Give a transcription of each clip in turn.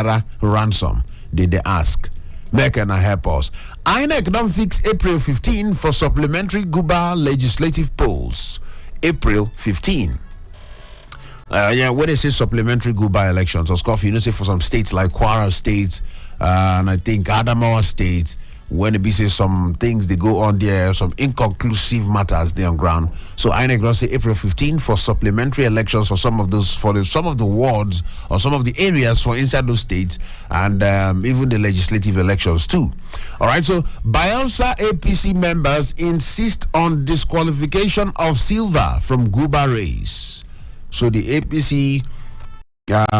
naira ransom did they ask? Make and help us. INEC don't fix April 15 for supplementary Guba legislative polls. April 15. When they say supplementary Guba elections, of course, you know, say for some states like Kwara State, and I think Adamawa State, when it be say some things they go on there, some inconclusive matters there on ground. So INEC don't say April 15 for supplementary elections for some of those, some of the wards or some of the areas for inside those states, and even the legislative elections too. All right, so Bayelsa APC members insist on disqualification of Silva from Guba race. So the APC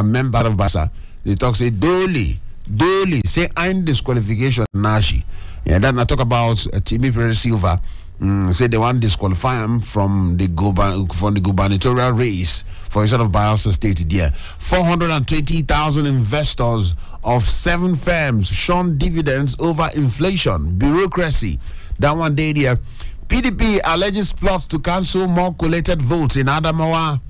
member of Bayelsa, they talk say Dolly, say I'm disqualification Nashi. Yeah, then I talk about Timi Perez Silva. Say they want to disqualify him from the gubernatorial race for instead of Bayelsa State there. 420,000 investors of 7 firms shun dividends over inflation, bureaucracy. That one day there. PDP alleges plots to cancel more collated votes in Adamawa.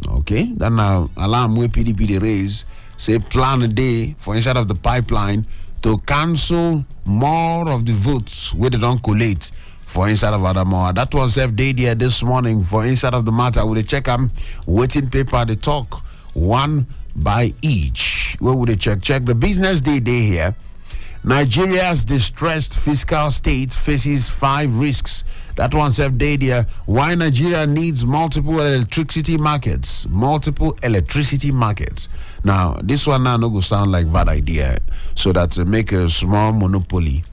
Okay, then now alarm where PDP they raise. Say plan a day for inside of the pipeline to cancel more of the votes where they don't collate for inside of Adamawa. That was day there this morning for inside of the matter. Would they check them? Waiting paper, they talk one by each. Where would they check? Check the business day here. Nigeria's distressed fiscal state faces 5 risks. That one day there. Why Nigeria needs multiple electricity markets. Now, this one now no go sound like bad idea. So that make a small monopoly.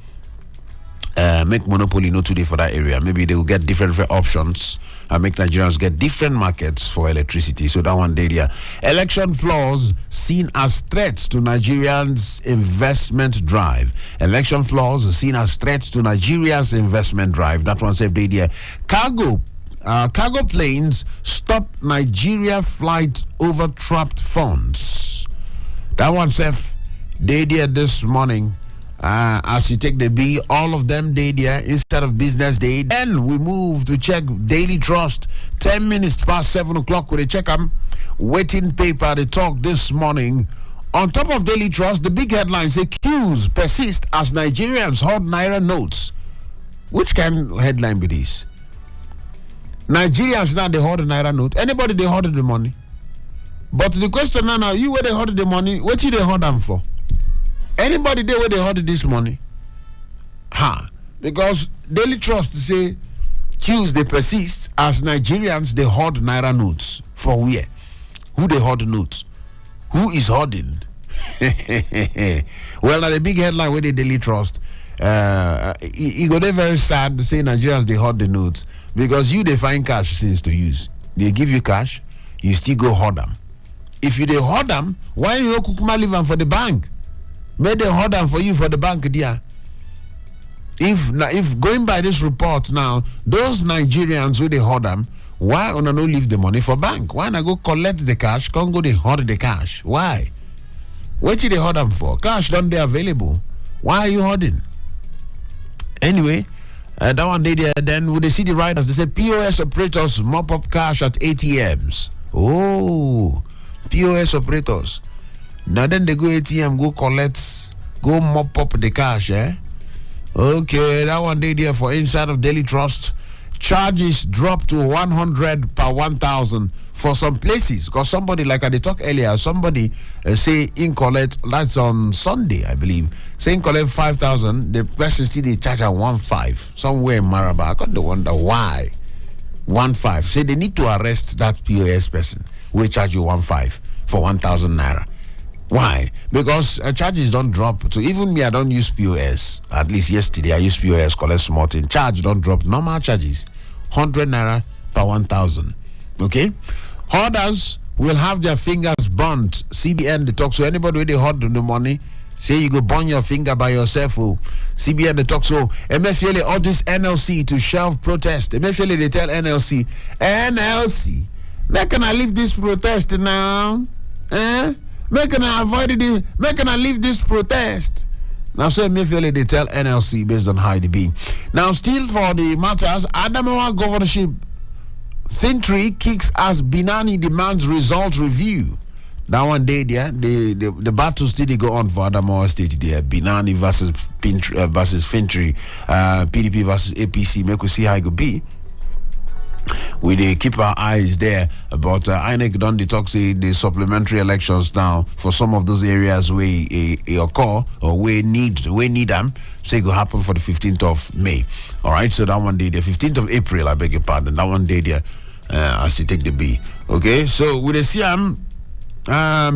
Make monopoly no today for that area. Maybe they will get different options and make Nigerians get different markets for electricity. So that one day there. Election flaws seen as threats to Nigerians' investment drive. Election flaws seen as threats to Nigeria's investment drive. That one day there. Cargo planes stop Nigeria flight over trapped funds. That one day there this morning. As you take the B, all of them day there instead of business day. Then we move to check Daily Trust. 10 minutes past 7 o'clock. Will they check them? Waiting paper. They talk this morning. On top of Daily Trust, the big headlines say queues persist as Nigerians hoard naira notes. Which kind of headline be this? Nigerians now they hoard the naira note. Anybody they hoarded the money? But the question now, you where they hoarded the money, what you they hoard them for? Anybody there where they hoarded this money? Because Daily Trust say queues they persist as Nigerians they hoard naira notes. For where? Who they hoard notes? Who is hoarding? Well, now the big headline where they Daily Trust, it got very sad to say Nigerians they hoard the notes because you they find cash since to use. They give you cash, you still go hoard them. If you they hoard them, why you no kukuma leave them for the bank? May they hold them for you for the bank there. If going by this report now, those Nigerians who they hold them, why on no leave the money for bank? Why not go collect the cash? Can't go they hold the cash? Why? What did they hold them for? Cash don't they available? Why are you holding? Anyway, that one day there, then with the city riders, they say POS operators mop up cash at ATMs. Oh, POS operators. Now then they go ATM, go collect, go mop up the cash, eh? Okay, that one day there for inside of Daily Trust. Charges drop to 100 per 1,000 for some places. Because somebody, like I talked earlier, somebody say in collect, that's on Sunday, I believe. Say in collect 5,000, the person still they charge at 1,500 somewhere in Maraba. I got to wonder why. 1,500. Say they need to arrest that POS person. We charge you 1,500 for 1,000 naira. Why? Because charges don't drop. So even me, I don't use POS. At least yesterday, I used POS, collect small thing. Charge don't drop. Normal charges, 100 naira per 1,000. Okay? Hoarders will have their fingers burnt. CBN, they talk. So anybody where they hoard the money, say you go burn your finger by yourself. Oh. CBN, they talk. So MFL orders NLC to shelve protest. MFL, they tell NLC, make I leave this protest now? Make I avoid it. Make I leave this protest. Now, so Mayfield they tell NLC based on how it be. Now, still for the matters, Adamawa governorship Fintry kicks as Binani demands result review. That one day there, the battle still they go on for Adamawa State there. Binani versus versus Fintry, PDP versus APC. Make we see how it could be. We they keep our eyes there, but INEC done the talk say the supplementary elections now for some of those areas where it occur or we need them. Say it will happen for the 15th of May. All right, so that one day, the 15th of April, I beg your pardon. That one day there, I see take the B. Okay, so with the CM,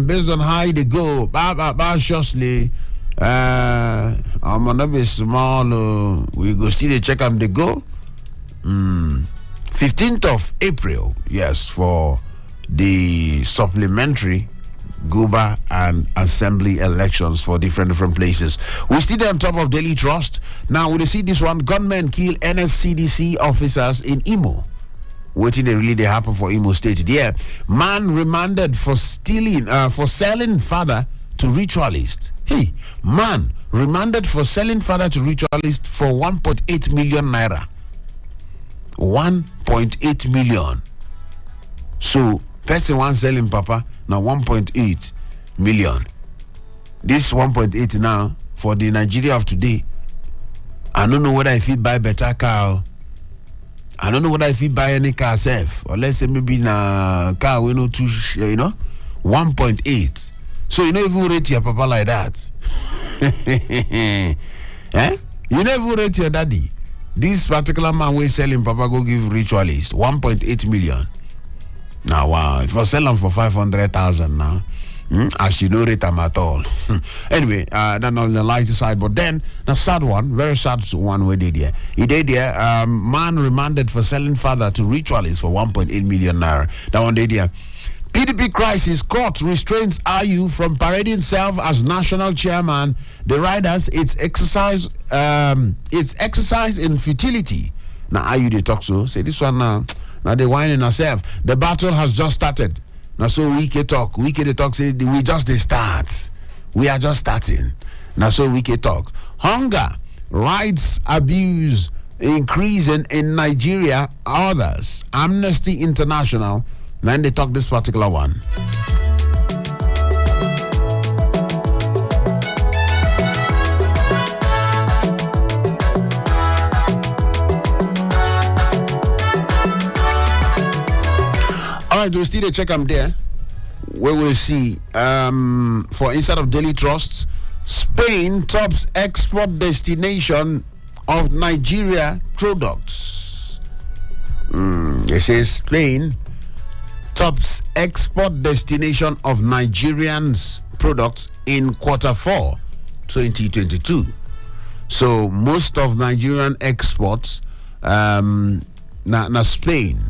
based on how they go, shortly, I'm gonna be small. We go see the check them they go. 15th of April, yes, for the supplementary Guba and assembly elections for different places. We still on top of Daily Trust. Now we see this one: gunmen kill NSCDC officers in Imo. Waiting they happen for Imo State. Yeah, man remanded for selling father to ritualist. Hey, man remanded for selling father to ritualist for 1.8 million naira. 1.8 million. So person one selling papa now 1.8 million. This 1.8 now for the Nigeria of today. I don't know whether if he buy better car. I don't know whether if he buy any car self, or let's say maybe na car we know 1.8. So you don't even rate your papa like that. Eh? You never rate your daddy. This particular man we selling papa go give ritualist 1.8 million. Now wow, if I sell them for 500,000 now, I should not rate them at all. Anyway, then on the lighter side, but then the sad one, very sad one we did here. He did here, man remanded for selling father to ritualists for 1.8 million naira. That one did here. PDP crisis, court restrains IU from parading self as national chairman. The riders, it's exercise in futility. Now IU they talk so. Say this one now they whining ourselves. The battle has just started. Now so Wike talk say we just they start. We are just starting. Now so Wike talk. Hunger, rights abuse increasing in Nigeria. Others, Amnesty International. Then they talk this particular one. All right, we'll still check them there. Where we'll see, for inside of Daily Trusts, Spain tops export destination of Nigeria products. It says Spain tops export destination of Nigerians products in Q4 2022. So most of Nigerian exports na Spain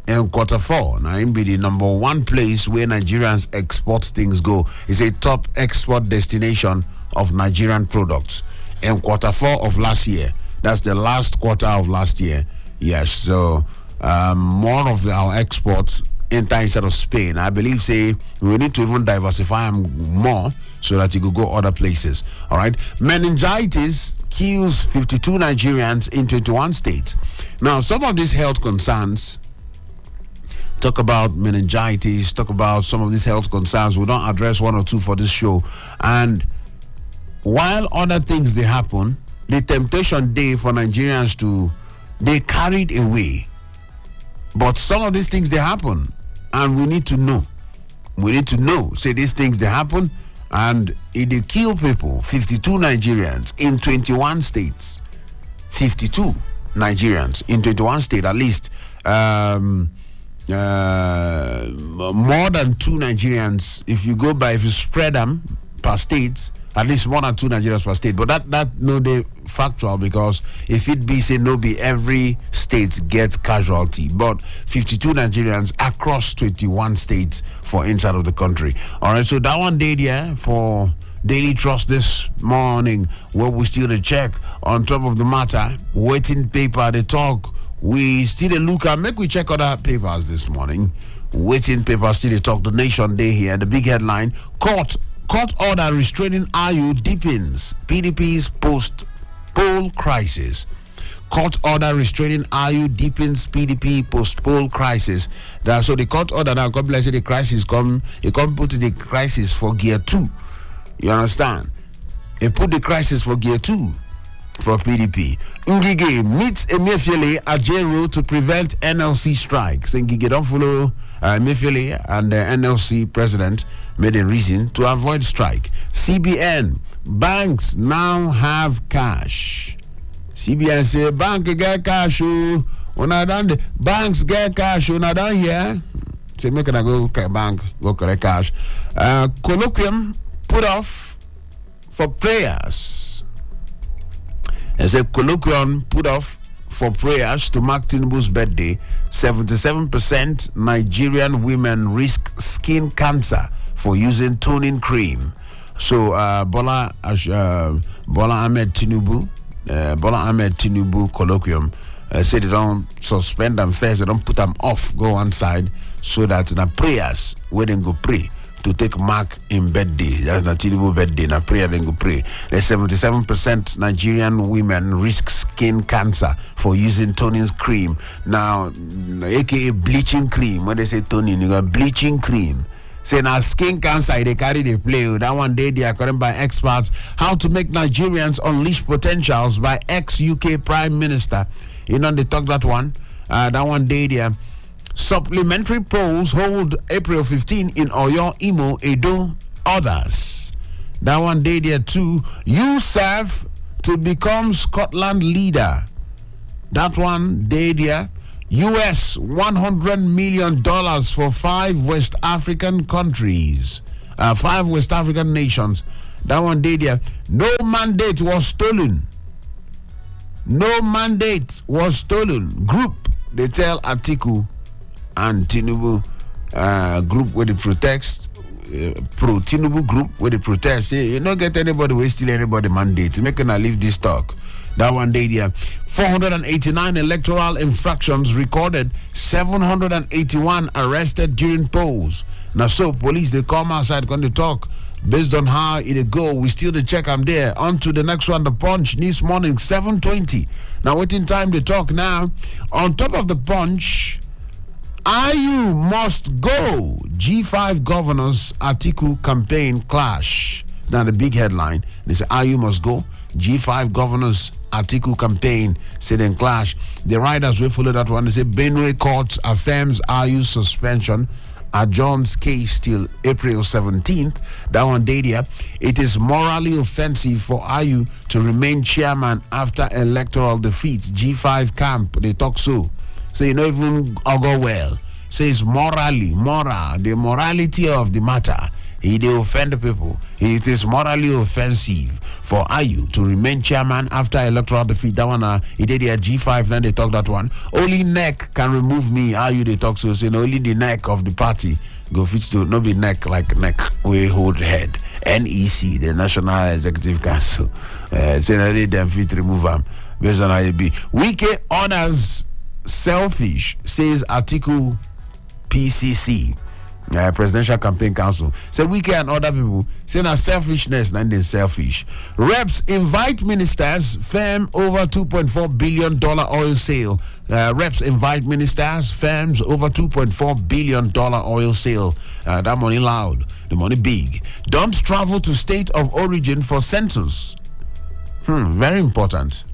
in Q4. Now it be the number one place where Nigerians export things go. It's a top export destination of Nigerian products in Q4 of last year. That's the last quarter of last year. Yes, so more of our exports inside of Spain. I believe say we need to even diversify them more so that you could go other places. All right. Meningitis kills 52 Nigerians in 21 states. Now, some of these health concerns talk about meningitis, talk about some of these health concerns. We don't address one or two for this show. And while other things they happen, the temptation day for Nigerians they carried away. But some of these things they happen. And we need to know. We need to know. Say these things they happen and they kill people. 52 Nigerians in 21 states. 52 Nigerians in 21 states at least. More than 2 Nigerians. If you spread them per state, at least more than 2 Nigerians per state. But that no they factual because if it be say no be every state gets casualty, but 52 Nigerians across 21 states for inside of the country. All right, so that one day there for Daily Trust this morning, where we still the check on top of the matter, waiting paper they talk. We still look at make we check other papers this morning. Waiting paper still they talk. The Nation Day here. The big headline: Court order restraining IU deepens PDP's post-poll crisis. Court order restraining IU deepens PDP post-poll crisis. So the court order now, God bless you, the crisis it come put the crisis for gear 2. You understand? It put the crisis for gear 2 for PDP. Ngige meets Emefiele at J-Road to prevent NLC strikes. Ngige don't follow Emefiele, and the NLC president made a reason to avoid strike. CBN, banks now have cash. CBN say bank get cash. When I done the banks get cash. When I done here, say make I go bank go collect cash. Colloquium put off for prayers. I said colloquium put off for prayers to mark Tinubu's birthday. 77% Nigerian women risk skin cancer for using toning cream. So Bola Ahmed Tinubu colloquium say they don't suspend them first, they don't put them off, go one side, so that the prayers where they go pray to take mark in birthday. That's not Tinubu birthday, na prayer then go pray. The 77% Nigerian women risk skin cancer for using toning cream. Now, aka bleaching cream. When they say toning, you got bleaching cream. Say now skin cancer, they carry the play. That one day they are current by experts. How to make Nigerians unleash potentials by ex-UK Prime Minister. You know they talk that one. That one day there. Supplementary polls hold April 15 in Oyo, Imo, Edo, others. That one day there too. You serve to become Scotland leader. That one day there. US $100 million for 5 West African countries, 5 West African nations. That one day there. No mandate was stolen. No mandate was stolen. Group, they tell Atiku and Tinubu group where they protest, pro Tinubu group where they protest. Say, you don't get anybody who steal anybody mandate. Make gonna leave this talk. That one day there. 489 electoral infractions recorded, 781 arrested during polls. Now so police they come outside when they talk. Based on how it go, we still the check I'm there. On to the next one, the Punch this morning, 7:20. Now waiting time to talk now. On top of the Punch, IU must go. G5 governors Atiku campaign clash. Now the big headline, they say IU must go. G5 governors Atiku campaign say then clash. The riders will follow that one. They say Benue court affirms IU suspension. Adjourns case till April 17th. That one day there. It is morally offensive for IU to remain chairman after electoral defeats. G5 camp, they talk so. So you know even go well. So it's the morality of the matter. They offend the people. It is morally offensive for IU to remain chairman after electoral defeat. That one, he did their G5, then they talk that one. Only neck can remove me. IU they talk so. Only the neck of the party go fit to, no be neck like neck, we hold head. NEC, the National Executive Council. Only them fit remove them based on IAB. Wike orders selfish, says Article PCC. Presidential Campaign Council. So we and other people say now selfishness and then selfish. Reps invite ministers firm over $2.4 billion oil sale. Reps invite ministers firms over $2.4 billion oil sale. That money loud, the money big. Don't travel to state of origin for census. Very important.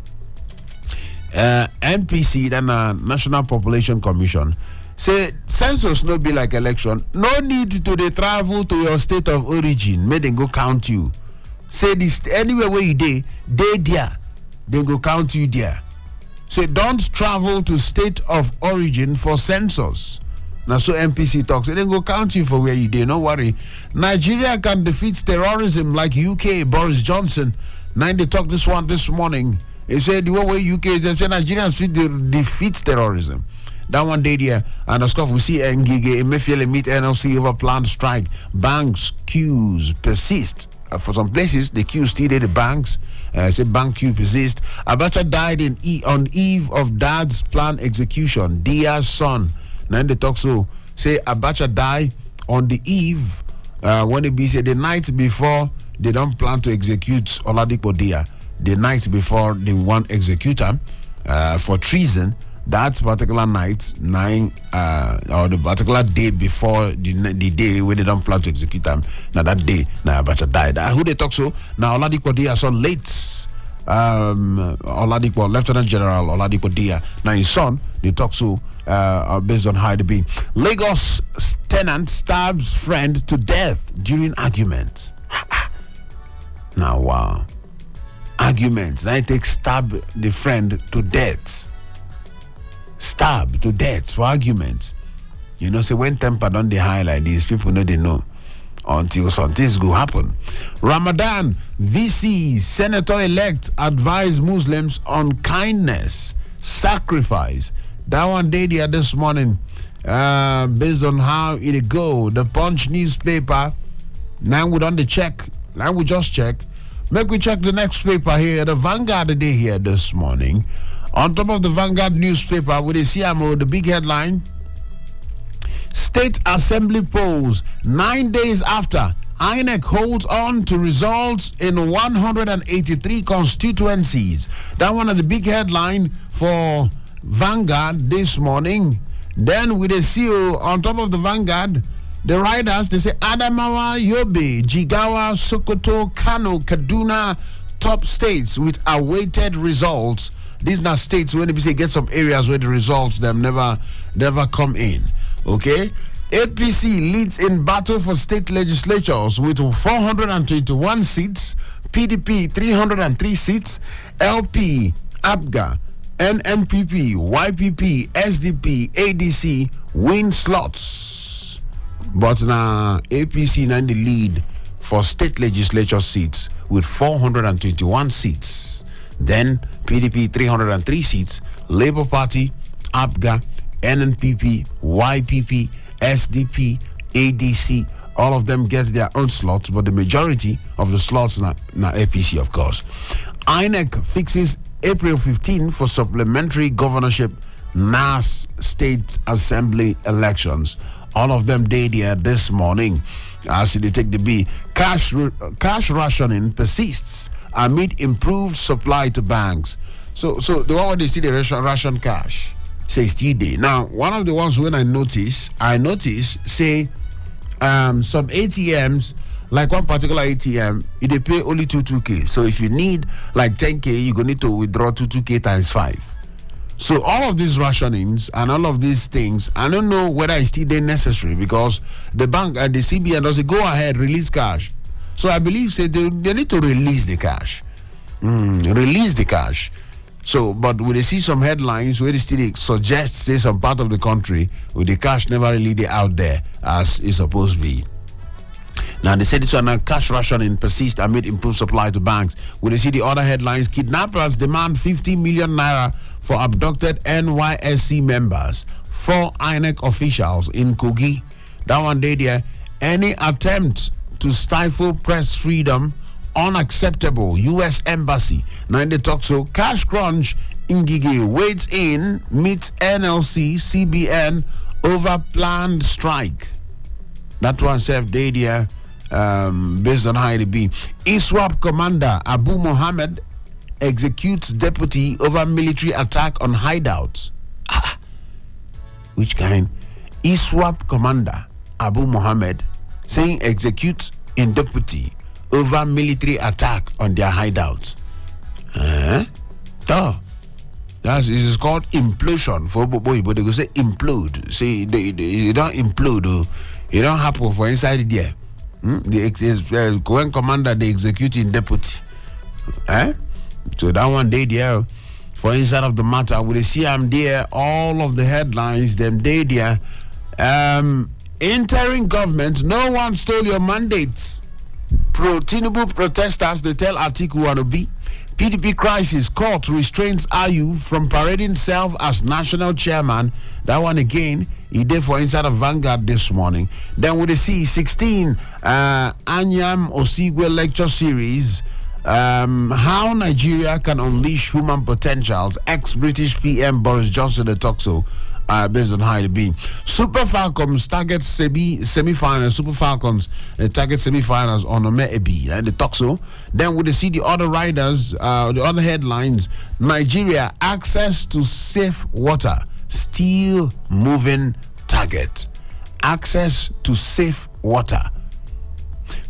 NPC, then National Population Commission. Say census no be like election. No need to dey travel to your state of origin. Make them go count you. Say this anywhere where you dey there. They go count you there. Say don't travel to state of origin for census. Now so MPC talks. They go count you for where you dey. No worry. Nigeria can defeat terrorism like UK. Boris Johnson. Now they talk this one this morning. He said the way UK. They say Nigerians fit defeat terrorism. That one day there, and of course we see Ngige Emefiele meet NLC over planned strike. Banks queues persist. For some places, the queue still at the banks. Say bank queue persist. Abacha died on eve of dad's planned execution. Dia's son. Now they talk so. Say Abacha died on the eve when it be said the night before they don't plan to execute Oladipo Dia. The night before they want execute him. for treason. That particular night, or the particular day before the day when they don't plan to execute them. Now that day, now Abacha died. Who they talk so? Now Oladipo Dia son late. Oladipo, Lieutenant General Oladipo Dia. Now his son, they talk so based on how it be. Lagos tenant stabs friend to death during argument. Now wow. Argument. Now it takes stab the friend to death. Stab to death for argument. You know, say when temper don't they high like this, people know they know until some things go happen. Ramadan, VC, Senator-elect advise Muslims on kindness, sacrifice. That one day there this morning, based on how it go, the Punch newspaper, now we done the check, now we just check. Make we check the next paper here, the Vanguard today here this morning. On top of the Vanguard newspaper, with the CMO, the big headline, State Assembly polls 9 days after INEC holds on to results in 183 constituencies. That one of the big headline for Vanguard this morning. Then with the CEO on top of the Vanguard, the riders, they say Adamawa, Yobe, Jigawa, Sokoto, Kano, Kaduna, top states with awaited results. These are states when they say get some areas where the results them never come in. Okay? APC leads in battle for state legislatures with 421 seats, PDP 303 seats, LP, ABGA, NNPP, YPP, SDP, ADC win slots. But now APC now in the lead for state legislature seats with 421 seats. Then PDP 303 seats, Labour Party, ABGA, NNPP, YPP, SDP, ADC, all of them get their own slots, but the majority of the slots na APC, of course. INEC fixes April 15 for supplementary governorship NAS State Assembly elections. All of them day there this morning. As they take the B, cash rationing persists amid improved supply to banks. So the one where they see the ration cash says TD. Now, one of the ones when I notice, say some ATMs, like one particular ATM, they pay only 2K. So if you need like 10K, you're gonna need to withdraw 2K times 5. So all of these rationings and all of these things, I don't know whether it's still necessary because the bank and the CBN does go ahead, release cash. So I believe say they need to release the cash. Release the cash. So, but when they see some headlines where they still suggest, say, some part of the country with the cash never really out there as it's supposed to be. Now, they said this one, cash rationing persists amid improved supply to banks. When they see the other headlines, kidnappers demand 50 million naira for abducted NYSC members. 4 INEC officials in Kogi. That one day there, any attempt to stifle press freedom unacceptable. U.S. Embassy. Now in the talk so cash crunch Ngige waits in meets NLC CBN over planned strike. That one self day there based on how it be. ISWAP commander Abu Mohammed executes deputy over military attack on hideouts. Which kind? ISWAP commander Abu Mohammed saying execute in deputy over military attack on their hideouts. That is called implosion for boy, but they go say implode. Say they don't implode. It don't happen for inside there. The Cohen commander they execute in deputy. So that one day there for inside of the matter with the CM there, all of the headlines them day there. Interim government, no one stole your mandates. Pro-Tinubu protesters, they tell Atiku Wanobi. PDP crisis, court restrains Ayu from parading self as national chairman. That one again, he did for inside of Vanguard this morning. Then with the C16, Anyam Osigwe lecture series, how Nigeria can unleash human potentials. Ex-British PM Boris Johnson, the talk so. Based on how it be. Super Falcons target semi-finals. Super Falcons target semi-finals on Omeebi. And they talk so. Then we see the other riders, the other headlines. Nigeria, access to safe water. Still moving target. Access to safe water.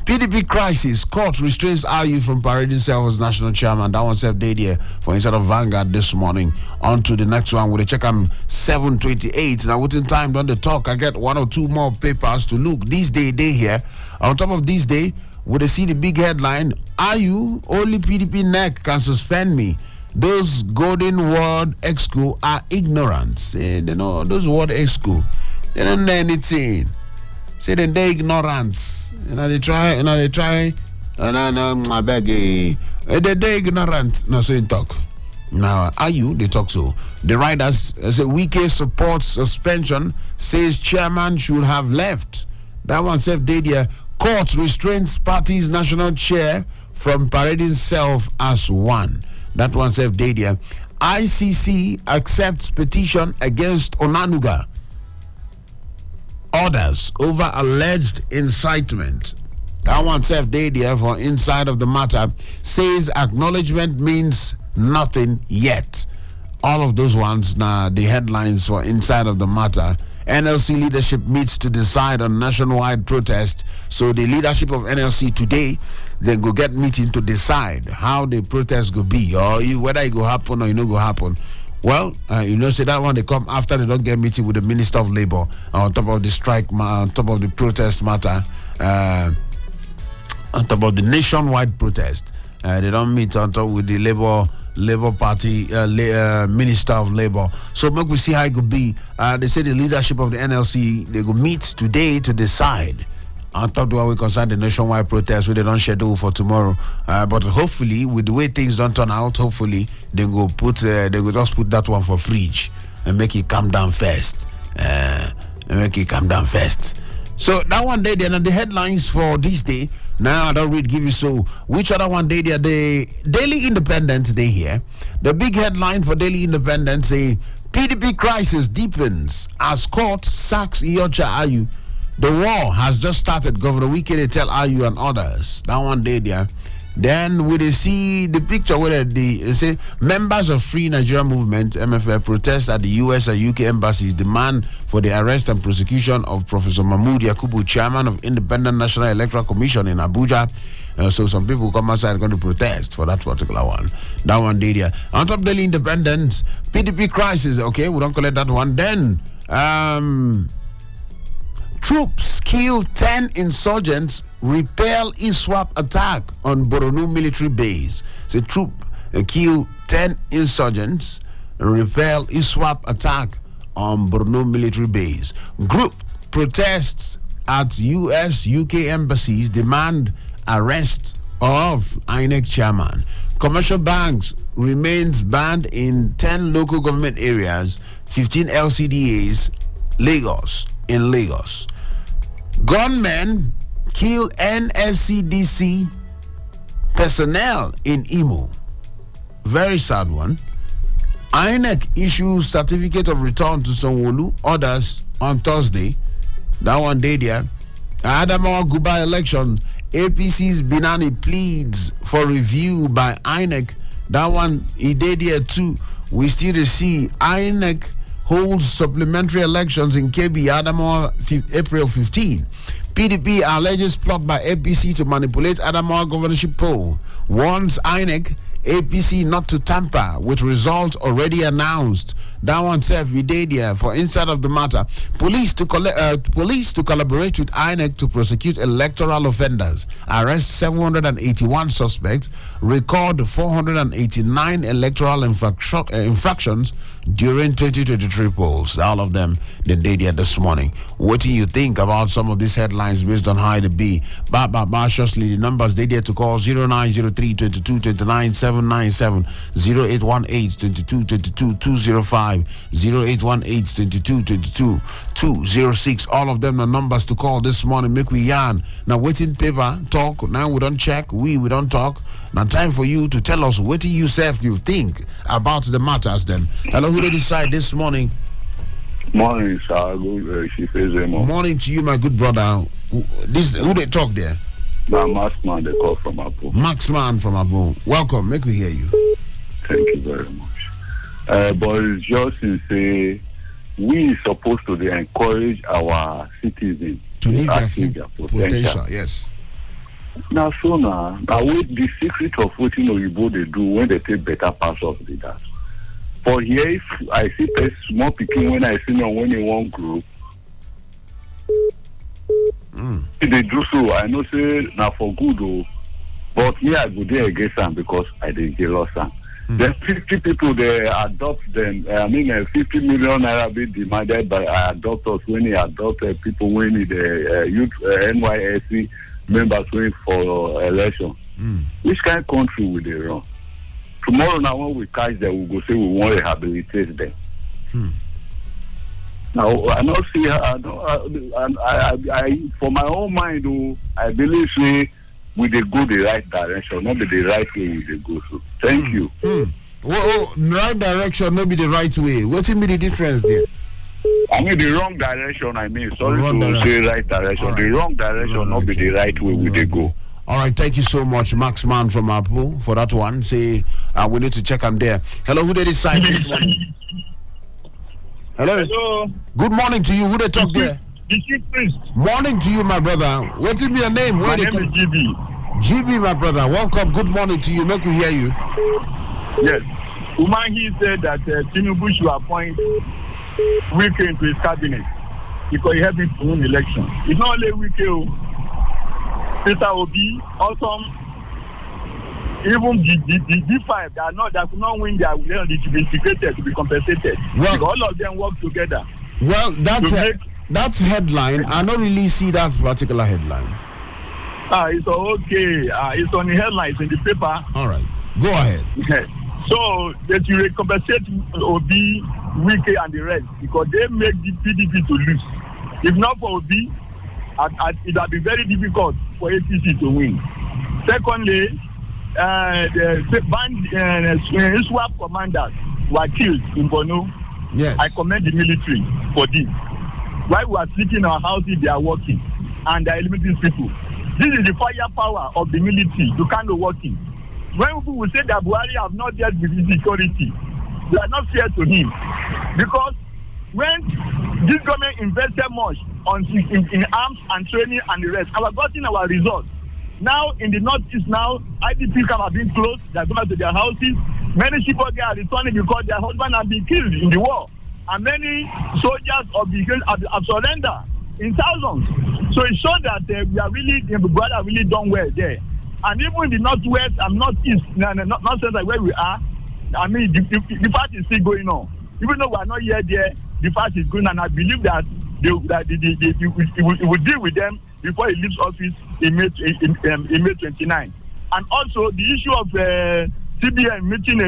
PDP crisis. Court restrains IU from parading self as national chairman. That one self did here for inside of Vanguard this morning. On to the next one with a check on 7:28. Now, within time, don't they talk? I get one or two more papers to look. This day here. On top of this day, would they see the big headline? IU, only PDP neck can suspend me. Those golden word exco are ignorant. Say, they know those word exco. They don't know anything. Say then they ignorant. They try, and I beg they ignorant. No, so in talk. Now, are you? They talk so. The riders say Wike supports suspension, says chairman should have left. That one said Dadia. Court restrains party's national chair from parading self as one. That one said Dadia. ICC accepts petition against Onanuga. Orders over alleged incitement. That one self there for inside of the matter says acknowledgement means nothing yet. All of those ones now the headlines for inside of the matter. NLC leadership meets to decide on nationwide protest. So the leadership of NLC today then go get meeting to decide how the protest go be or whether it go happen or it no go happen. Well, say that one they come after they don't get meeting with the Minister of Labour on top of the strike, on top of the protest matter, on top of the nationwide protest. They don't meet on top with the Labour Party Minister of Labour. So make we see how it could be. They say the leadership of the NLC they go meet today to decide. On top of what we concern the nationwide protest, we they don't schedule for tomorrow. But hopefully, with the way things don't turn out, hopefully they go just put that one for fridge and make it calm down first. So that one day, then the headlines for this day. Now I don't read give you so. Which other one day there? The Daily Independent day here. The big headline for Daily Independent say PDP crisis deepens as court sacks Iyorchia Ayu. The war has just started. Governor Wike they tell IU and others. That one day there. Then we they see the picture where they say members of Free Nigeria Movement (MFL) protest at the US and UK embassies demand for the arrest and prosecution of Professor Mahmood Yakubu, chairman of Independent National Electoral Commission in Abuja. So some people come outside going to protest for that particular one. That one day there. On top of Daily Independent, PDP crisis. Okay, we don't collect that one. Then troops kill 10 insurgents, repel ISWAP attack on Borno military base. So troop kill 10 insurgents, repel ISWAP attack on Borno military base. Group protests at US, UK embassies demand arrest of INEC chairman. Commercial banks remains banned in 10 local government areas, 15 LCDAs, in Lagos. Gunmen kill NSCDC personnel in Imo. Very sad one. INEC issues certificate of return to Sanwo-Olu, others on Thursday. That one day there. Adamawa Guba election. APC's Binani pleads for review by INEC. That one he did here too. We still see INEC holds supplementary elections in KB Adamawa April 15. PDP alleges plot by APC to manipulate Adamawa governorship poll. Warns INEC APC not to tamper with results already announced. That one self we did here for inside of the matter. Police to collaborate with INEC to prosecute electoral offenders. Arrest 781 suspects. Record 489 electoral infractions during 2023 polls. All of them they did here this morning. What do you think about some of these headlines based on how it be? Shortly, the numbers they dare to call 0903 22 29 797 0818 22 22 205 0818 22 22 206. All of them are numbers to call this morning. Make we yarn. Now waiting paper talk. Now we don't check. We don't talk. Now time for you to tell us what you think about the matters then. Hello, who they decide this morning? Morning, sir. Good, she says, Morning to you, my good brother. Who they talk there? Now, Maxman, they call from Abu. Maxman from Abu. Welcome. Make me hear you. Thank you very much. But it's just to say, we are supposed to encourage our citizens to live their potential. Yes. Now, the secret of what Oyibo they do when they take better parts of the data. For here, if I see a small picking when I see them when in one group, they do so. I know say now for good, but me I go there against them because I didn't jealous them. Then 50 people they adopt them. 50 million naira be demanded by adopters when they adopt people when the youth NYSC members wait for election. Which kind of country will they run? Tomorrow now when we catch them, we go say we want to rehabilitate them. Now I not see. I for my own mind, I believe say we they go the right direction, not be the right way we they go. So thank you. Right direction, not be the right way. What's be the difference there? I mean the wrong direction. Sorry to say right direction. Right. The wrong direction, not be the right way we they go. All right, thank you so much, Max Man from Apple, for that one. Say, we need to check them there. Hello, who did this side this morning? Hello. Good morning to you. Who they talk there? The chief priest. Morning to you, my brother. What is your name? My name is GB. GB, my brother. Welcome. Good morning to you. Make we hear you. Yes. Umahi said that Tinubu should appoint Wike into his cabinet because he helped him to win election. It's not only Wike. Peter Obi, Awesome, even the D5 that could not win their to be integrated, to be compensated. Well, all of them work together. Well, that's headline. I don't really see that particular headline. It's okay. It's on the headlines in the paper. All right, go ahead. So that you compensate Obi, Wike, and the rest because they make the PDP to lose. If not for Obi, it will be very difficult for APC to win. Secondly, the band swap commanders were killed in Borno. Yes. I commend the military for this. While we are sleeping in our houses, they are working and they are eliminating people. This is the firepower of the military. You can't be working. When people will say that Buhari have not dealt with insecurity, they are not fair to him because when this government invested much in arms and training and the rest, our gotten our results. Now in the northeast now, IDP camps have been closed, they are going to their houses. Many people are returning because their husbands have been killed in the war. And many soldiers have surrendered in thousands. So it shows that we are really, the brother really done well there. And even in the northwest and northeast, not central where we are, I mean the fight is still going on. Even though we are not yet there, the fight is going on, and I believe that he will deal with them before he leaves office in May 29. And also the issue of CBN meeting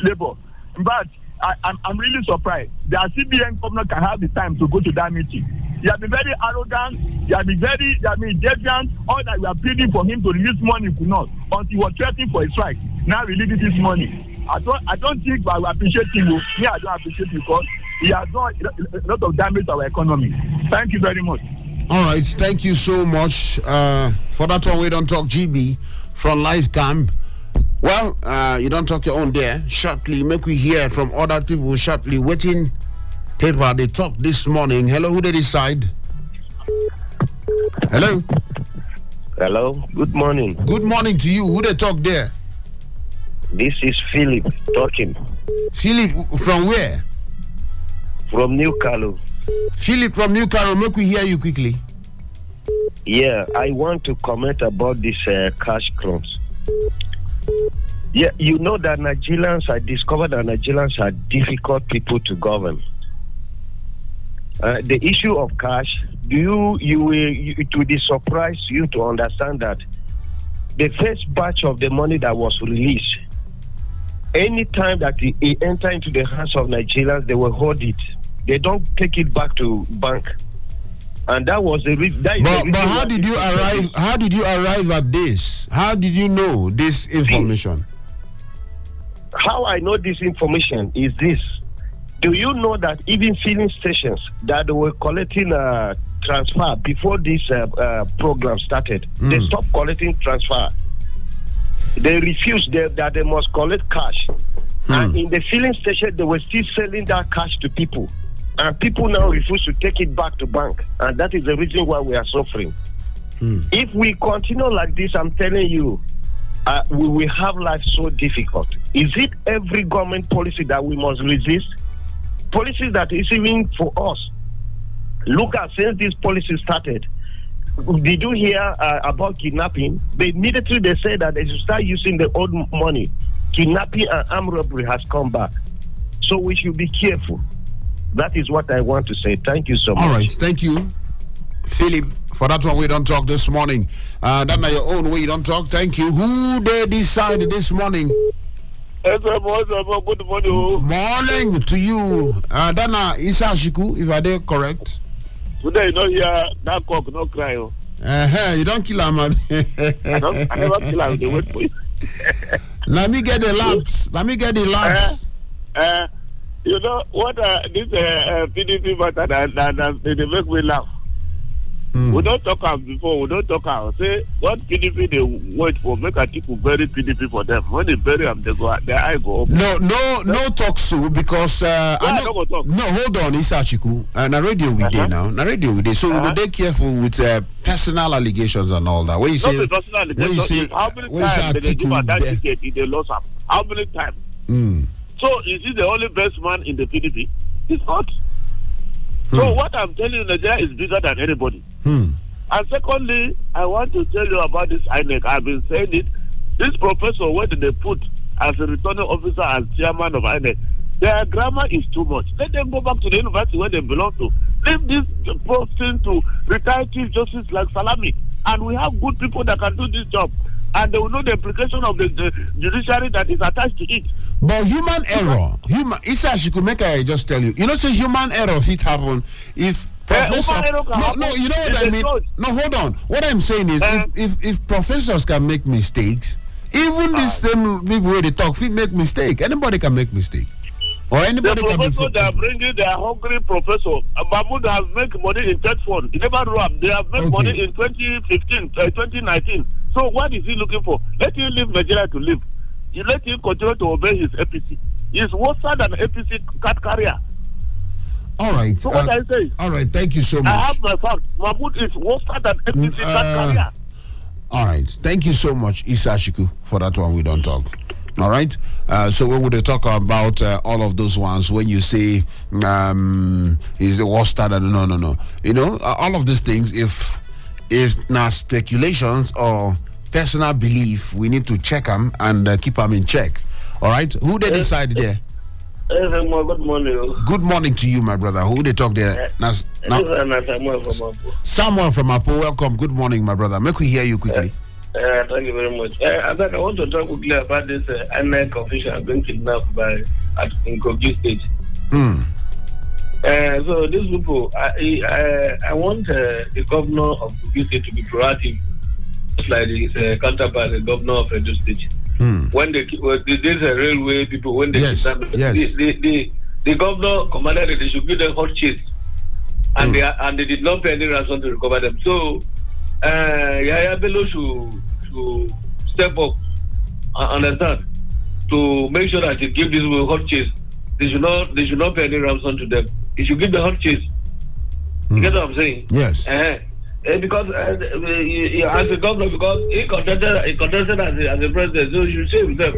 labor. But I'm really surprised that CBN governor can have the time to go to that meeting. He has been very arrogant. He has been defiant. All that we are pleading for him to release money, he could not. Until he was threatening for a strike. Now releasing this money. I don't think I will appreciate him. Me, I don't appreciate him because he has done a lot of damage to our economy. Thank you very much. All right, thank you so much. For that one, we don't talk GB from Live Camp. Well, you don't talk your own there. Shortly, make we hear from other people shortly. Waiting paper, they talk this morning. Hello, who they decide? Hello? Hello, good morning. Good morning to you. Who they talk there? This is Philip talking. Philip, from where? From New Carlo. Philip from New Carlo, make we hear you quickly. Yeah, I want to comment about this cash crunch. Yeah, you know that I discovered that Nigerians are difficult people to govern. The issue of cash, it will be surprise you to understand that the first batch of the money that was released, anytime that it enter into the hands of Nigerians, they will hold it. They don't take it back to bank. And that was the reason. But how did you arrive? How did you arrive at this? How did you know this information? How I know this information is this. Do you know that even filling stations that were collecting transfer before this program started, they stopped collecting transfer. They refused that they must collect cash. And in the filling station, they were still selling that cash to people. And people now refuse to take it back to bank. And that is the reason why we are suffering. If we continue like this, I'm telling you, we will have life so difficult. Is it every government policy that we must resist? Policies that is even for us. Look at since this policy started. Did you hear about kidnapping? They immediately they said that they should start using the old money. Kidnapping and armed robbery has come back. So we should be careful. That is what I want to say. Thank you so much. All right, thank you, Philip, for that one. We don't talk this morning. That's not your own way. You don't talk. Thank you. Who they decide this morning? Good morning. Morning to you. Dana Isashiku, if I did correct. Today you don't hear that cock no cry. You don't kill him, man. I never kill him. They wait for you. Let me get the lamps. You know what this PDP matter that they make me laugh. We don't talk about before. We don't talk about say what PDP they wait for. Make a people bury PDP for them. When they bury them, they go their eye go up. No talk so because I know, no hold on, Isachiku. Na radio we dey now. Na radio we dey. So we dey careful with personal allegations and all that. When you say personal allegations, how many times they give that ticket in the loss up? How many times? So is he the only best man in the PDP? He's not. So what I'm telling you, Nigeria is bigger than anybody. And secondly, I want to tell you about this INEC. I've been saying it. This professor, where did they put as a returning officer, as chairman of INEC? Their grammar is too much. Let them go back to the university where they belong to. Leave this posting to retired chief justice like Salami. And we have good people that can do this job. And they will know the implication of the judiciary that is attached to it. But human error, Isa, she could make I just tell you. You know, say human error it happen if professor. No, you know what I mean. No, hold on. What I'm saying is, if professors can make mistakes, even the same people where they talk, make mistake. Anybody can make mistake. Or anybody can make professor they are bringing their hungry professor. Mahmoud has made money in third fund. He never run. They have made money in 2015, 2019. So what is he looking for? Let him leave Nigeria to live. You let him continue to obey his APC. He's worse than APC card carrier. All right. So what I say? All right. Thank you so much. I have my fact. Mahmoud is worse than APC card carrier. All right. Thank you so much, Isashiku, for that one. We don't talk. All right. So when would they talk about all of those ones? When you say is the worst than no. You know, all of these things. If now speculations or personal belief, we need to check them and keep them in check. All right, who they decide there? Good morning. Good morning to you, my brother. Who they talk there? Samuel from Apo. Welcome. Good morning, my brother. Make we hear you quickly. Thank you very much. I want to talk quickly about this INEC official being kidnapped in Kogi State. So these people, I want the governor of Kogi State to be proactive, just like his counterpart, the governor of Edo State. When there's a railway people, when they the governor commanded that they should give them hot chase, and they did not pay any ransom to recover them. So Yaya Bello should step up, understand, to make sure that he give these people hot chase. They should not pay any ransom to them. He should give the hot chase. You get what I'm saying? Yes. Because as a governor, because he contested as a president, so you should say himself,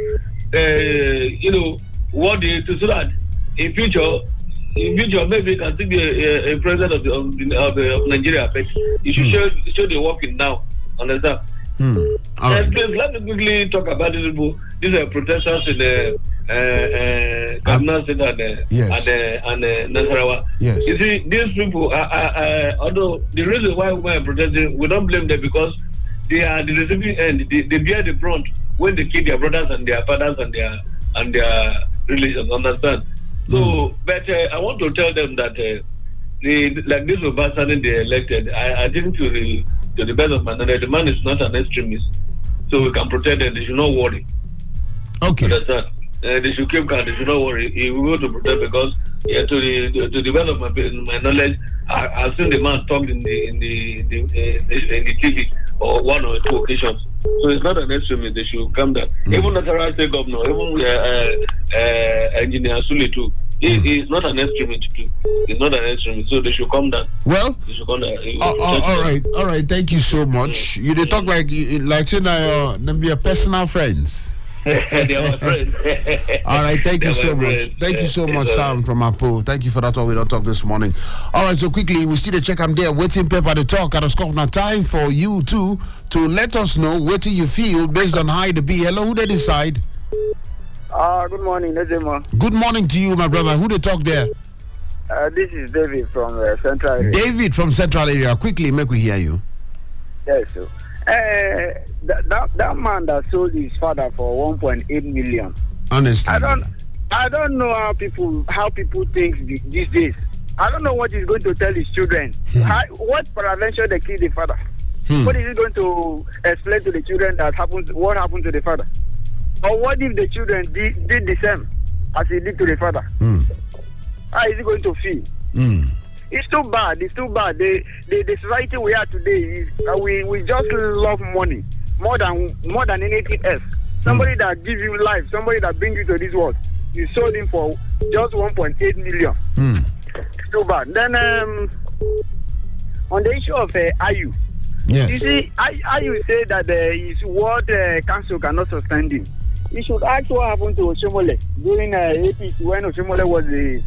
what is so that in future maybe he can still be a president of Nigeria. But you should show the working now. Understand? Please let me quickly talk about these people. These are protesters in the Kaduna State and Nasarawa. Yes. You see, these people, although the reason why we are protesting, we don't blame them because they are the receiving end. They bear the brunt when they kill their brothers and their fathers and their relations. Understand? So, but I want to tell them that like this Obasanjo they elected, I think to the best of my knowledge, the man is not an extremist, so we can protect them. They should not worry. Okay. Understand? They should keep calm. They should not worry. He will go to protect because to develop my knowledge, I've seen the man talk in the TV or one or two occasions. So it's not an extremist. They should come down. Even the Tarara State Governor, even Engineer Sule too. He is not an extremist too. He's not an extremist. So they should come down. Well, they should come down. All right. Thank you so much. You they talk like saying them be your personal friends. They are my friends. All right, thank you so much. Thank you so much, Sam from Apo. Thank you for that one. We don't talk this morning. All right, so quickly, we see the check. I'm there waiting paper to talk. At a now time for you too to let us know what you feel based on how it be. Hello, who they decide? Good morning, EZEMMUO. Good morning to you, my brother. Who they talk there? This is David from Central area. David from Central area. Quickly, make we hear you. Yes, sir. That man that sold his father for 1.8 million. Honestly, I don't know how people think these days. I don't know what he's going to tell his children. What prevention they kill the father? What is he going to explain to the children what happened to the father? Or what if the children did the same as he did to the father? How is he going to feel? It's too bad. The society we are today is we just love money more than anything else. Somebody that gives you life, somebody that brings you to this world, you sold him for just 1.8 million. It's too bad. Then on the issue of Ayu, yes. You see, Ayu say that his ward council cannot suspend him. You should ask what happened to Oshomole during APC when Oshomole was the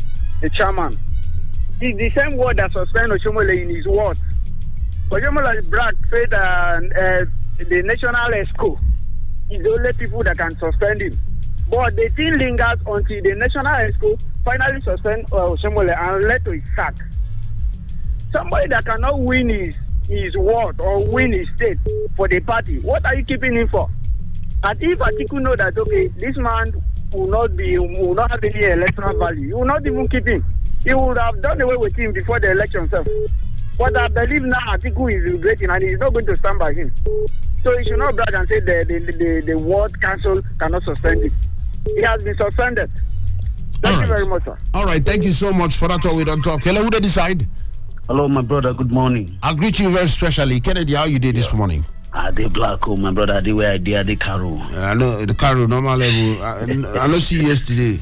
chairman. It's the same word that suspended Oshomole in his ward. Oshomole Bragg said the national ESCO is the only people that can suspend him. But the thing lingers until the national ESCO finally suspend Oshomole and led to his sack. Somebody that cannot win his ward or win his state for the party, what are you keeping him for? And if Atiku know that, okay, this man will not have any electoral value, you will not even keep him. He would have done away with him before the election itself. But I believe now Atiku is regretting and he's not going to stand by him. So he should not brag and say the ward council cannot suspend him. He has been suspended. Thank you very much, sir. All right, thank you so much for that one. We don't talk. Hello, who they decide? Hello, my brother. Good morning. I greet you very specially. Kennedy, how you did this morning? They black, my brother. They were the Caro. I know the Caro, normal level. I don't see you yesterday.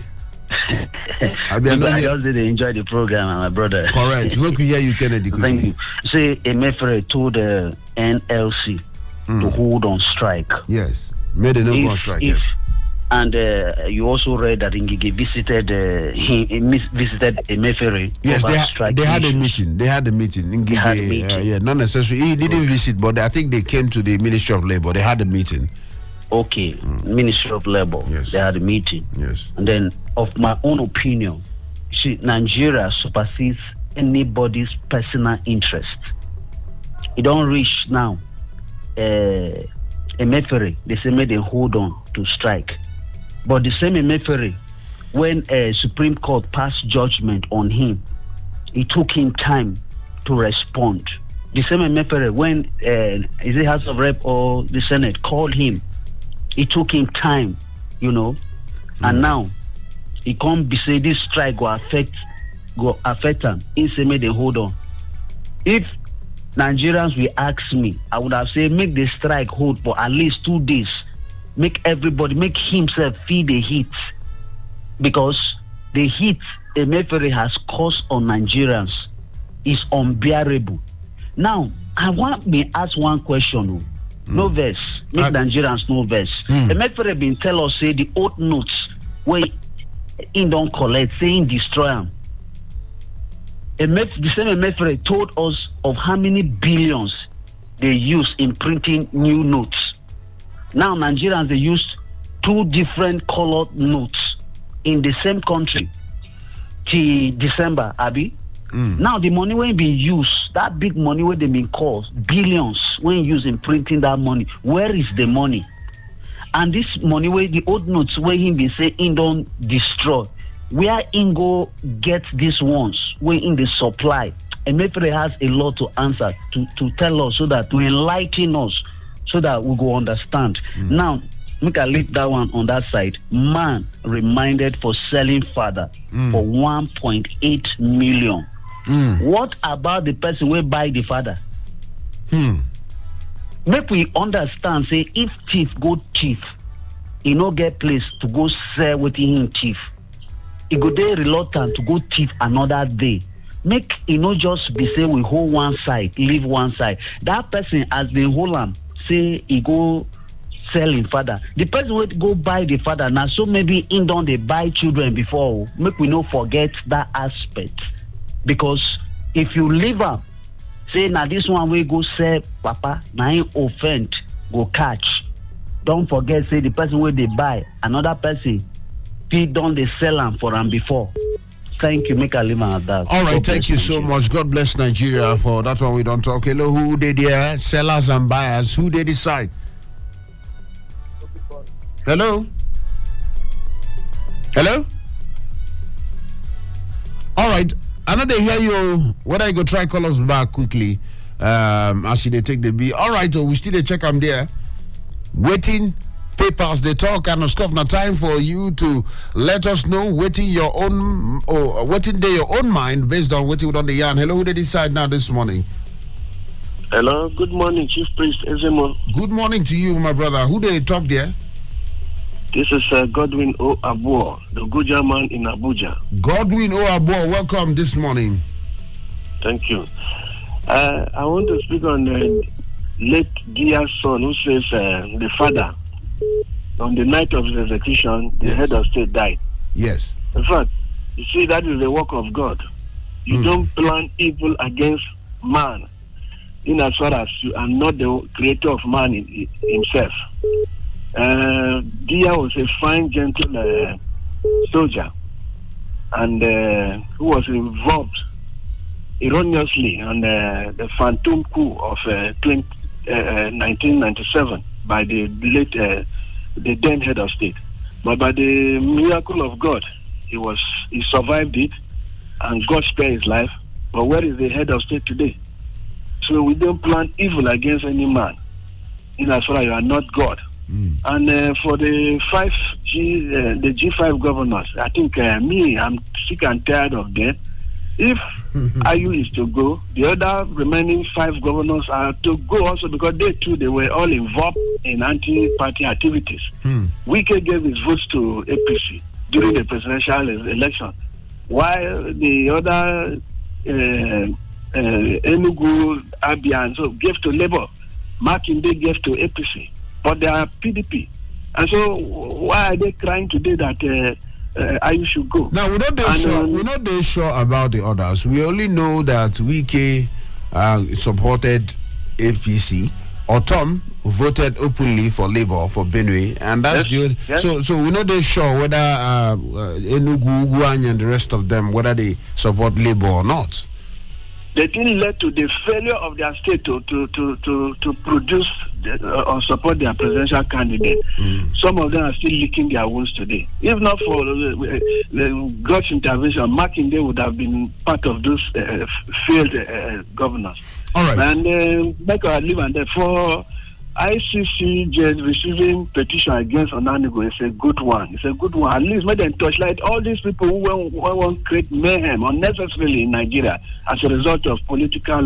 I just didn't enjoy the program, my brother. Correct. Look, we hear you, Kennedy. Thank you. Say, Emefere told the NLC to hold on strike. Yes. Made a no on strike, yes. And you also read that Ngige visited Emefere. Yes, they had a meeting. They had a meeting. Ngige, not necessarily. He didn't visit, but I think they came to the Ministry of Labor. They had a meeting. Okay, Ministry of Labor. Yes. They had a meeting. Yes. And then, of my own opinion, Nigeria supersedes anybody's personal interest. It don't reach now. Emefere, they say made a hold on to strike. But the same Emefere, when a Supreme Court passed judgment on him, it took him time to respond. The same Emefere, when is it House of Rep or the Senate called him, it took him time, and now he can't be say this strike go affect him. He say made a hold on. If Nigerians will ask me, I would have said make the strike hold for at least 2 days. Make himself feel the heat, because the heat Emefere has caused on Nigerians is unbearable. Now, I want me ask one question. No verse. Make Nigerians no verse. Emefere been tell us say the old notes where he don't collect, saying destroy them. The same Emefere told us of how many billions they use in printing new notes. Now Nigerians, they use 2 different colored notes in the same country till December, Abi. Now the money when be used, that big money when they been called billions when used in printing that money, where is the money? And this money where the old notes where him be say in don't destroy, where in go get these ones where in the supply? And Emefere has a lot to answer to tell us, so that to enlighten us, so that we go understand. Now, we can leave that one on that side. Man reminded for selling father for 1.8 million. What about the person who buy the father? Make we understand, say, if thief go thief, he no get place to go sell within him thief. He go dey reluctant to go thief another day. Make he no just be say we hold one side, leave one side. That person has been hold am, say he go sell him father. The person will go buy the father now, so maybe in don they buy children before. Make we no forget that aspect. Because if you leave am, say now this one will go sell papa, now him offend go catch. Don't forget, say the person where they buy, another person, he don't they sell am for am before. Thank you, make a leave at that. All right, thank you so much. God bless Nigeria for that one. We don't talk. Hello, who did there? Sellers and buyers, who they decide? Hello? Hello? All right. I know they hear you. Whether you go try call us back quickly. As they take the B. All right, we still check them there. Waiting papers they talk and scuff. Now time for you to let us know waiting your own or waiting day your own mind based on what you on the yarn. Hello, who they decide now this morning? Hello, good morning, Chief Priest EZEMMUO. Good morning to you, my brother. Who they talk there? This is Godwin O. Abuja, the good man in Abuja. Godwin O. Abuja, welcome this morning. Thank you. I want to speak on the late dear son who says the father, on the night of his execution, the head of state died. Yes. In fact, you see, that is the work of God. You don't plan evil against man, in as far as you are not the creator of man himself. Dia was a fine, gentle soldier, and who was involved erroneously on the phantom coup of 1997 by the late, the then head of state. But by the miracle of God, he survived it, and God spared his life. But where is the head of state today? So we don't plan evil against any man, in as far as you are not God. And for the the G5 governors, I think I'm sick and tired of them. If IU is to go, the other remaining 5 governors are to go also, because they were all involved in anti-party activities. Wike gave his votes to APC during the presidential election, while the other Enugu, Abia, and so gave to Labour. Makinde gave to APC. But they are PDP. And so why are they crying today that IU should go? Now, we're not sure about the others. We only know that Wike supported APC. Otom voted openly for Labour for Benue. And that's good. Yes. So we're not sure whether Enugu, Guany, and the rest of them, whether they support Labour or not. They didn't lead to the failure of their state to produce or support their presidential candidate. Some of them are still licking their wounds today. If not for God's intervention, Makinde would have been part of those failed governors. All right. And make our leave and therefore ICC just receiving petition against Onanigo is a good one. It's a good one. At least make them touchlight all these people who want to create mayhem unnecessarily in Nigeria as a result of political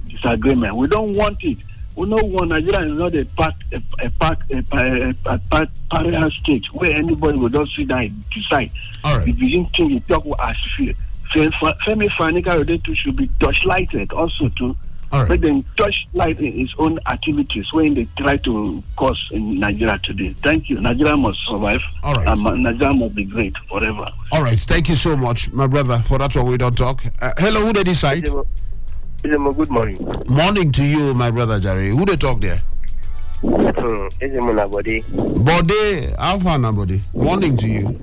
disagreement. We don't want it. We know Nigeria is not a parallel state where anybody will just sit down and decide. All right. If you think you talk as feel. Femi Fanika should be touchlighted also to make them touchlight in his own activities when they try to cause in Nigeria today. Thank you. Nigeria must survive. All right. And Nigeria must be great forever. All right. Thank you so much, my brother. For that one, we don't talk. Hello, who they decide? Good morning. Morning to you, my brother Jerry. Who they talk there? EZEMMUO body. Bode, Alpha body. Morning to you.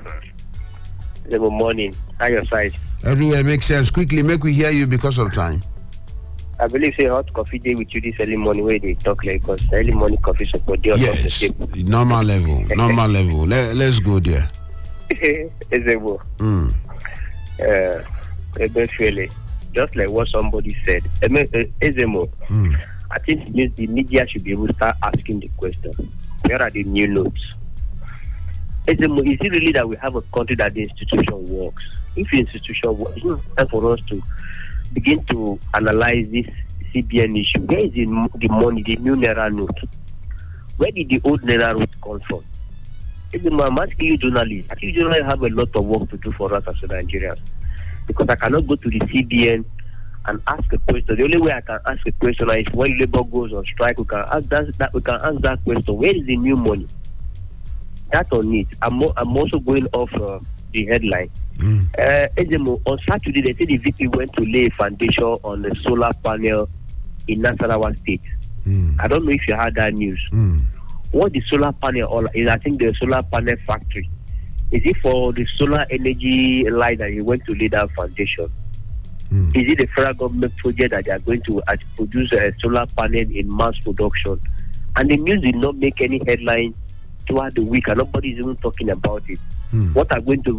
Good morning. How your side? Everywhere makes sense. Quickly, make we hear you because of time. I believe say hot coffee day with you this early morning where they talk like because early morning coffee support day. Yes, normal level. Let's go there. EZEMMUO. Eventually, just like what somebody said, EZEMMUO. I think the media should be able to start asking the question. Where are the new notes? Is it really that we have a country that the institution works? If the institution works, it's not time for us to begin to analyze this CBN issue. Where is the money, the new Naira note? Where did the old Naira note come from? I'm asking you journalists. I think journalists have a lot of work to do for us as Nigerians. Because I cannot go to the CBN and ask a question. The only way I can ask a question is when Labour goes on strike, we can ask that question. Where is the new money? That's on it. I'm also going off the headline. EZEMMUO, on Saturday, they said the VP went to lay a foundation on the solar panel in Nasarawa State. I don't know if you heard that news. What the solar panel is, I think the solar panel factory. Is it for the solar energy line that he went to lay that foundation? Is it the federal government project that they are going to produce a solar panel in mass production? And the news did not make any headline throughout the week, and nobody is even talking about it. What is going to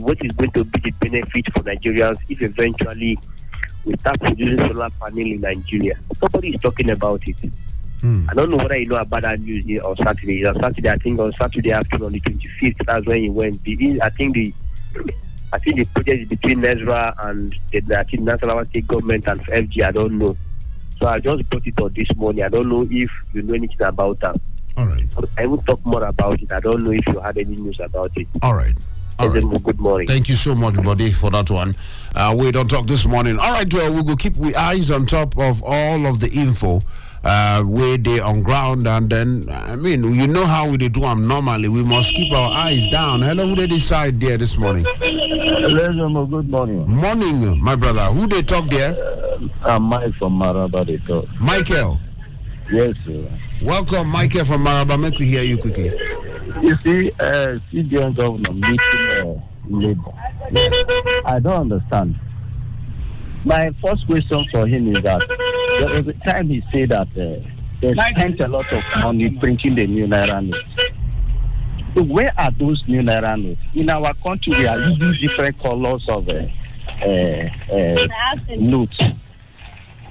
be the benefit for Nigerians if eventually we start producing solar panel in Nigeria? Nobody is talking about it. I don't know whether you know about that news here on Saturday. On Saturday, I think on Saturday afternoon, on the 25th, that's when he went. I think the project is between Nezra and the National State Government and FG. I don't know. So I just brought it on this morning. I don't know if you know anything about that. All right. I will talk more about it. I don't know if you had any news about it. All right. All right. Good morning. Thank you so much, buddy, for that one. We don't talk this morning. All right, we will keep eyes on top of all of the info. Where they on ground, and then you know how we do them normally. We must keep our eyes down. Hello, who they decide there this morning? Hello, good morning. Morning, my brother. Who they talk there? I'm Mike from Maraba. They talk. Michael. Yes, sir. Welcome, Michael from Maraba. Make me hear you quickly. You see, CBN governor meeting Labour. I don't understand. My first question for him is that there was a time he said that they spent a lot of money printing the new Naira notes. So where are those new Naira notes? In our country, we are using different colors of notes.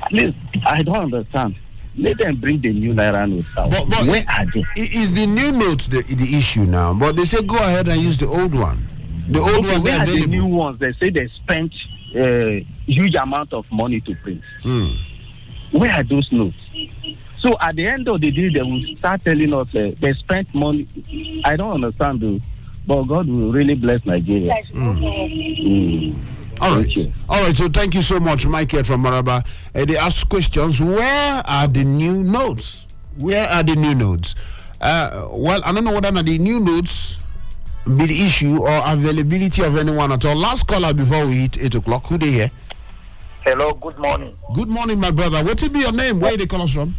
Please, I don't understand. Let them bring the new Naira notes out. But where are they? Is the new notes the issue now? But they say go ahead and use the old one. The old one, where are the new ones? They say they spent huge amount of money to print. Where are those notes? So at the end of the day, they will start telling us they spent money. I don't understand, though, but God will really bless Nigeria. All right. All right. So thank you so much, Michael from Maraba. They ask questions. Where are the new notes? Where are the new notes? Well, I don't know whether the new notes be the issue or availability of anyone at all. Last caller before we hit 8 o'clock. Who they here? Hello, good morning. Good morning, my brother. What will be your name? Where they call us from?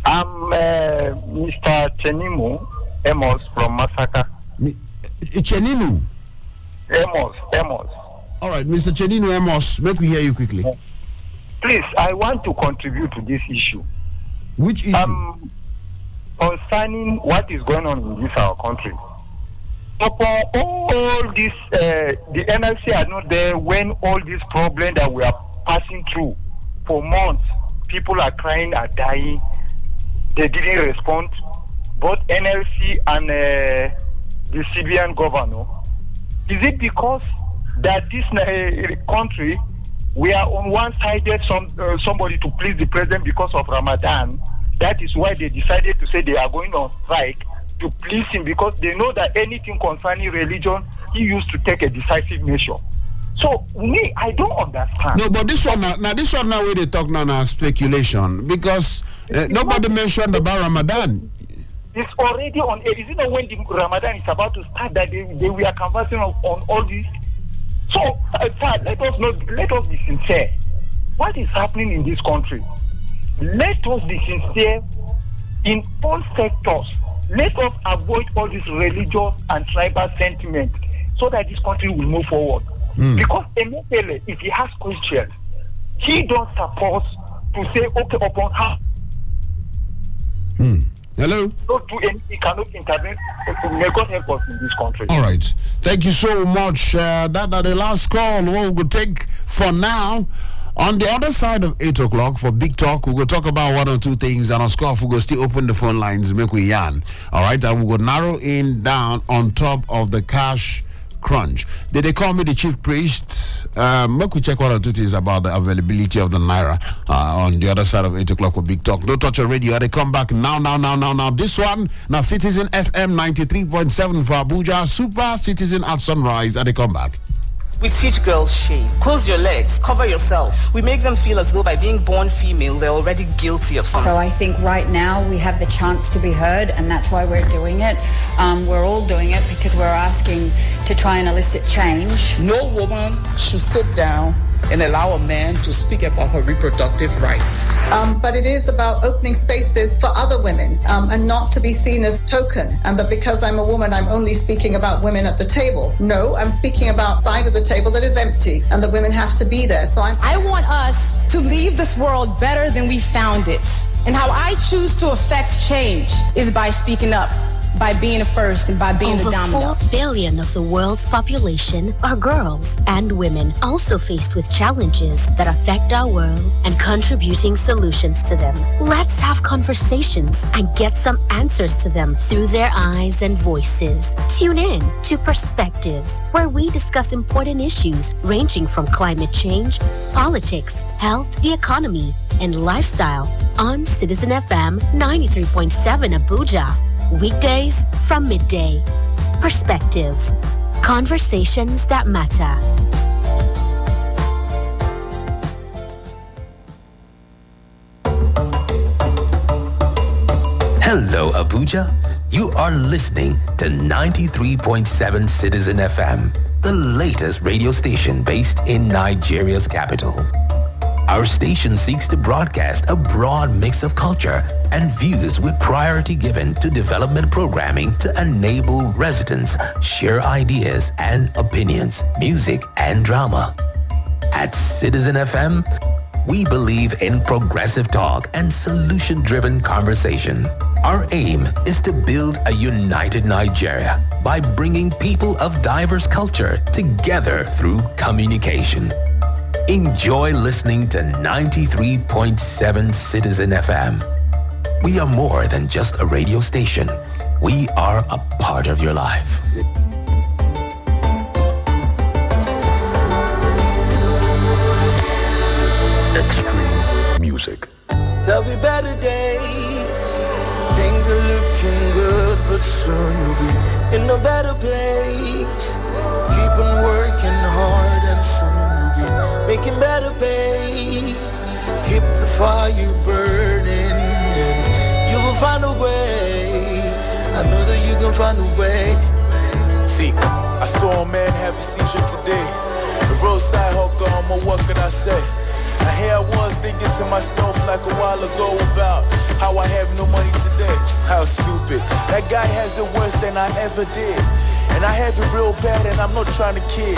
I'm Mr. Chenimu Amos from Masaka. Chenimu? Amos. All right, Mr. Cheninu Amos, make we hear you quickly. Please, I want to contribute to this issue. Which issue? Concerning what is going on in our country. Upon all this, the NLC are not there when all these problems that we are passing through for months. People are crying, are dying. They didn't respond. Both NLC and the CBN governor. Is it because that this country, we are on one-sided somebody to please the president because of Ramadan? That is why they decided to say they are going on strike to please him, because they know that anything concerning religion, he used to take a decisive measure. So me, I don't understand. No, but this one now where they talk now speculation, because nobody mentioned about Ramadan. It's already on air. Is it not when the Ramadan is about to start that they we are conversing on all this? So let us be sincere. What is happening in this country? Let us be sincere in all sectors. Let us avoid all this religious and tribal sentiment so that this country will move forward. Because Emefiele, if he has questions, he don't suppose to say, okay, upon how. Hello? Not do anything, he cannot intervene. May God help us in this country. All right. Thank you so much. That's the last call we will take for now On the other side of 8 o'clock for Big Talk, we will talk about one or two things, and on Scoff, we will still open the phone lines, make we yarn. All right, and we will narrow in down on top of the cash crunch. They call me the chief priest. Make we check one or two things about the availability of the Naira on the other side of 8 o'clock for Big Talk. Don't touch your radio. They come back now. This one, now Citizen FM 93.7 for Abuja, Super Citizen at Sunrise, and they come back. We teach girls shave. Close your legs. Cover yourself. We make them feel as though by being born female, they're already guilty of something. So I think right now we have the chance to be heard, and that's why we're doing it. We're all doing it because we're asking to try and elicit change. No woman should sit down and allow a man to speak about her reproductive rights. But it is about opening spaces for other women and not to be seen as token, and that because I'm a woman, I'm only speaking about women at the table. No, I'm speaking about side of the table that is empty, and that women have to be there. So I want us to leave this world better than we found it. And how I choose to affect change is by speaking up, by being the first and by being the dominant. Over 4 billion of the world's population are girls and women, also faced with challenges that affect our world and contributing solutions to them. Let's have conversations and get some answers to them through their eyes and voices. Tune in to Perspectives, where we discuss important issues ranging from climate change, politics, health, the economy, and lifestyle on Citizen FM 93.7 Abuja. Weekdays from midday. Perspectives. Conversations that matter. Hello, Abuja. You are listening to 93.7 Citizen FM, the latest radio station based in Nigeria's capital. Our station seeks to broadcast a broad mix of culture and views with priority given to development programming to enable residents share ideas and opinions, music and drama. At Citizen FM, we believe in progressive talk and solution-driven conversation. Our aim is to build a united Nigeria by bringing people of diverse culture together through communication. Enjoy listening to 93.7 Citizen FM. We are more than just a radio station. We are a part of your life. Extreme music. There'll be better days. Things are looking good, but soon you'll be in a better place. Keep on working hard and soon you'll be making better pay. Keep the fire burning and you will find a way. I know that you can find a way. See, I saw a man have a seizure today. The roadside hawker, what can I say? Now here I was thinking to myself like a while ago about how I have no money today. How stupid. That guy has it worse than I ever did. And I have it real bad and I'm not trying to kid.